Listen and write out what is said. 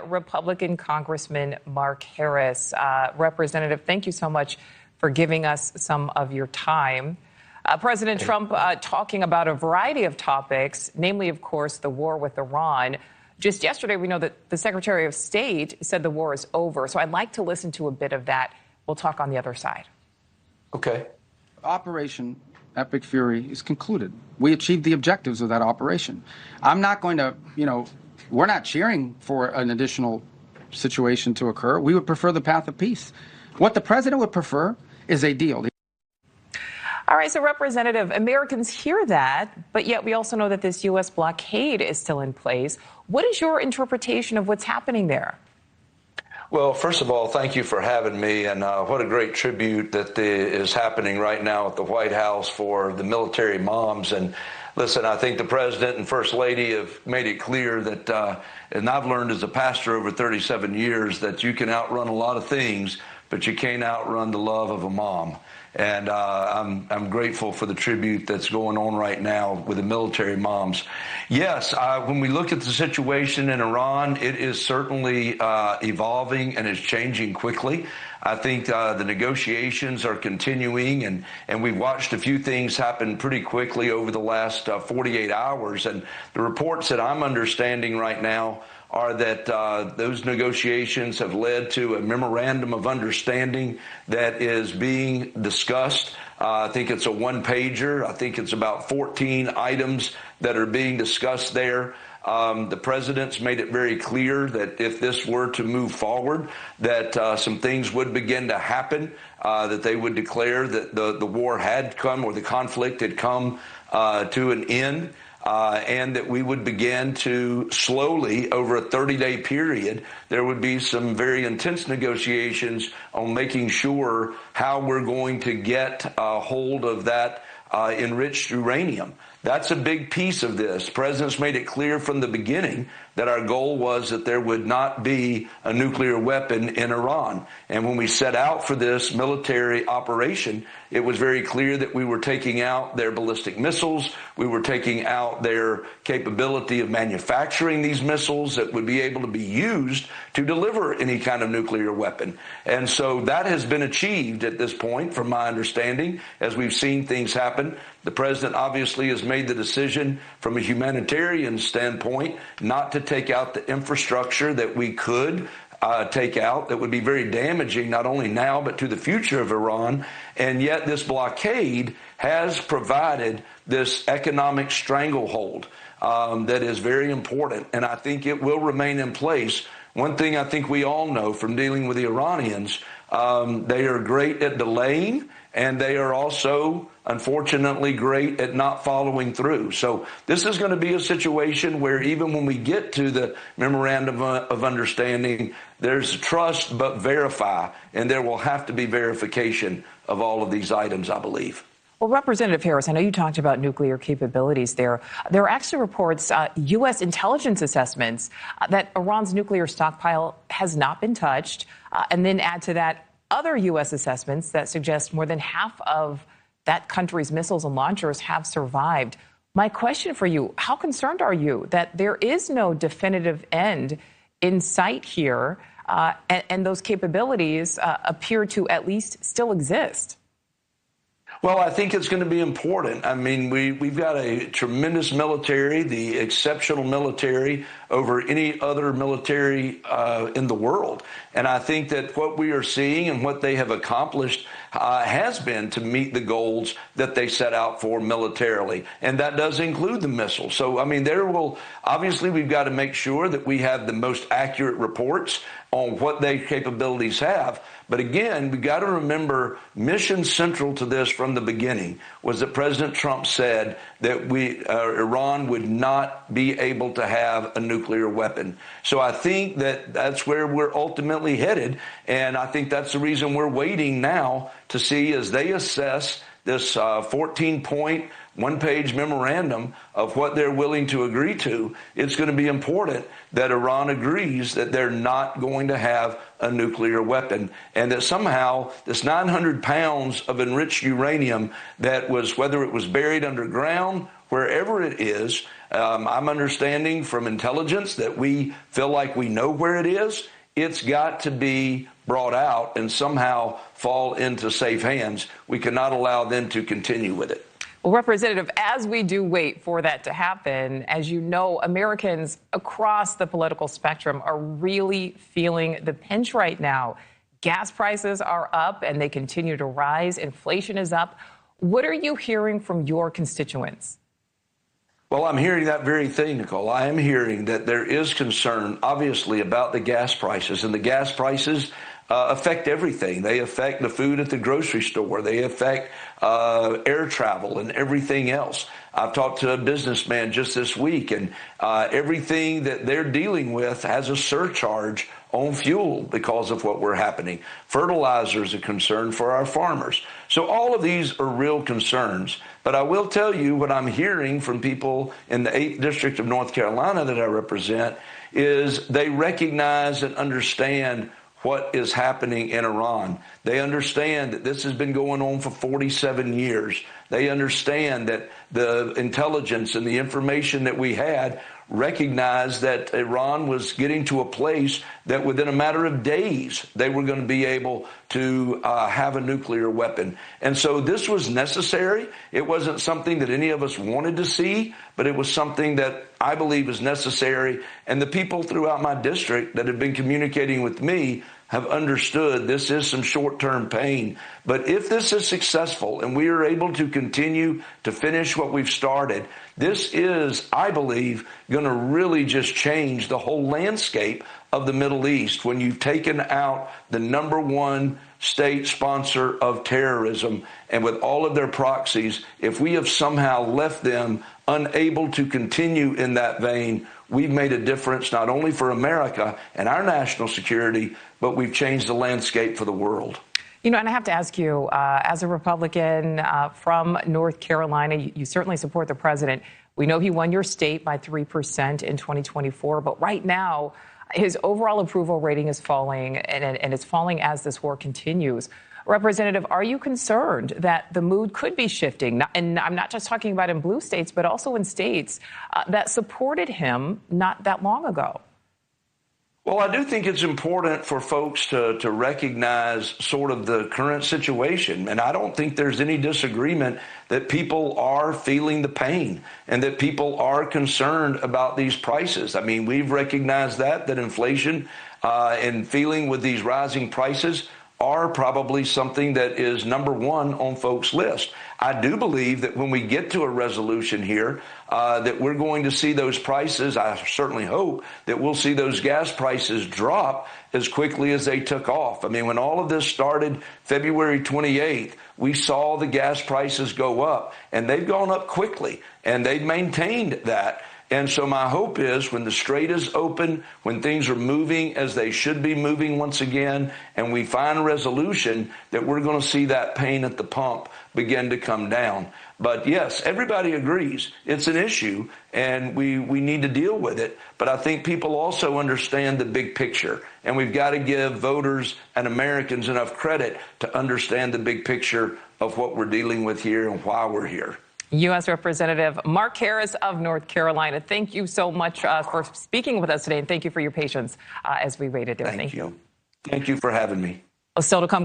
Republican Congressman Mark Harris. Representative, thank you so much for giving us some of your time. President Trump talking about a variety of topics, namely, of course, the war with Iran. Just yesterday, we know that the Secretary of State said the war is over. So I'd like to listen to a bit of that. We'll talk on the other side. Okay. Operation Epic Fury is concluded. We achieved the objectives of that operation. I'm not going to, we're not cheering for an additional situation to occur. We would prefer the path of peace. What the president would prefer is a deal. All right, so Representative, Americans hear that, but yet we also know that this U.S. blockade is still in place. What is your interpretation of what's happening there? Well, first of all, thank you for having me, and what a great tribute that is happening right now at the White House for the military moms. And listen, I think the president and first lady have made it clear that, and I've learned as a pastor over 37 years, that you can outrun a lot of things, but you can't outrun the love of a mom. And I'm grateful for the tribute that's going on right now with the military moms. Yes, when we look at the situation in Iran, it is certainly evolving and is changing quickly. I think the negotiations are continuing, and we've watched a few things happen pretty quickly over the last 48 hours. And the reports that I'm understanding right now are that those negotiations have led to a memorandum of understanding that is being discussed. I think it's a one-pager. I think it's about 14 items that are being discussed there. The president's made it very clear that if this were to move forward, that some things would begin to happen, that they would declare that the war had come, or the conflict had come to an end. And that we would begin to slowly, over a 30-day period, there would be some very intense negotiations on making sure how we're going to get a hold of that enriched uranium. That's a big piece of this. The president's made it clear from the beginning that our goal was that there would not be a nuclear weapon in Iran. And when we set out for this military operation, it was very clear that we were taking out their ballistic missiles. We were taking out their capability of manufacturing these missiles that would be able to be used to deliver any kind of nuclear weapon. And so that has been achieved at this point, from my understanding, as we've seen things happen. The president obviously has made the decision from a humanitarian standpoint not to take out the infrastructure that we could take out, that would be very damaging, not only now, but to the future of Iran. And yet this blockade has provided this economic stranglehold that is very important. And I think it will remain in place. One thing I think we all know from dealing with the Iranians, they are great at delaying, and they are also, unfortunately, great at not following through. So this is going to be a situation where even when we get to the memorandum of understanding, there's trust but verify, and there will have to be verification of all of these items, I believe. Well, Representative Harris, I know you talked about nuclear capabilities there. There are actually reports, U.S. intelligence assessments, that Iran's nuclear stockpile has not been touched. And then add to that other U.S. assessments that suggest more than half of that country's missiles and launchers have survived. My question for you, how concerned are you that there is no definitive end in sight here, and those capabilities appear to at least still exist? Well, I think it's going to be important. I mean, we've got a tremendous military, the exceptional military over any other military in the world. And I think that what we are seeing and what they have accomplished has been to meet the goals that they set out for militarily. And that does include the missiles. So, I mean, obviously, we've got to make sure that we have the most accurate reports on what their capabilities have. But again, we got to remember, mission central to this from the beginning was that President Trump said that Iran would not be able to have a nuclear weapon. So I think that that's where we're ultimately headed. And I think that's the reason we're waiting now to see, as they assess this 14-point, one-page memorandum of what they're willing to agree to. It's going to be important that Iran agrees that they're not going to have a nuclear weapon, and that somehow this 900 pounds of enriched uranium that was, whether it was buried underground, wherever it is, I'm understanding from intelligence that we feel like we know where it is. It's got to be brought out and somehow fall into safe hands. We cannot allow them to continue with it. Well, Representative, as we do wait for that to happen, as you know, Americans across the political spectrum are really feeling the pinch right now. Gas prices are up and they continue to rise. Inflation is up. What are you hearing from your constituents? Well, I'm hearing that very thing, Nicole. I am hearing that there is concern, obviously, about the gas prices. And the gas prices affect everything. They affect the food at the grocery store. They affect air travel and everything else. I've talked to a businessman just this week, and everything that they're dealing with has a surcharge on fuel because of what we're happening. Fertilizer is a concern for our farmers. So all of these are real concerns. But I will tell you what I'm hearing from people in the 8th District of North Carolina that I represent is they recognize and understand what is happening in Iran. They understand that this has been going on for 47 years. They understand that the intelligence and the information that we had recognized that Iran was getting to a place that within a matter of days, they were going to be able to have a nuclear weapon. And so this was necessary. It wasn't something that any of us wanted to see, but it was something that I believe is necessary. And the people throughout my district that have been communicating with me have understood this is some short-term pain. But if this is successful and we are able to continue to finish what we've started, this is, I believe, going to really just change the whole landscape of the Middle East when you've taken out the #1 state sponsor of terrorism, and with all of their proxies, if we have somehow left them unable to continue in that vein, we've made a difference not only for America and our national security, but we've changed the landscape for the world. You know, and I have to ask you, as a Republican from North Carolina, you certainly support the president. We know he won your state by 3% in 2024, but right now, his overall approval rating is falling, and it's falling as this war continues. Representative, are you concerned that the mood could be shifting? And I'm not just talking about in blue states, but also in states that supported him not that long ago. Well, I do think it's important for folks to recognize sort of the current situation. And I don't think there's any disagreement that people are feeling the pain and that people are concerned about these prices. I mean, we've recognized that inflation and feeling with these rising prices are probably something that is #1 on folks' list. I do believe that when we get to a resolution here, that we're going to see those prices. I certainly hope that we'll see those gas prices drop as quickly as they took off. I mean, when all of this started February 28th, we saw the gas prices go up, and they've gone up quickly, and they've maintained that. And so my hope is when the strait is open, when things are moving as they should be moving once again, and we find a resolution, that we're going to see that pain at the pump begin to come down. But yes, everybody agrees it's an issue and we need to deal with it. But I think people also understand the big picture, and we've got to give voters and Americans enough credit to understand the big picture of what we're dealing with here and why we're here. U.S. Representative Mark Harris of North Carolina, thank you so much for speaking with us today, and thank you for your patience as we waited there. Thank you. Thank you for having me. Still to come.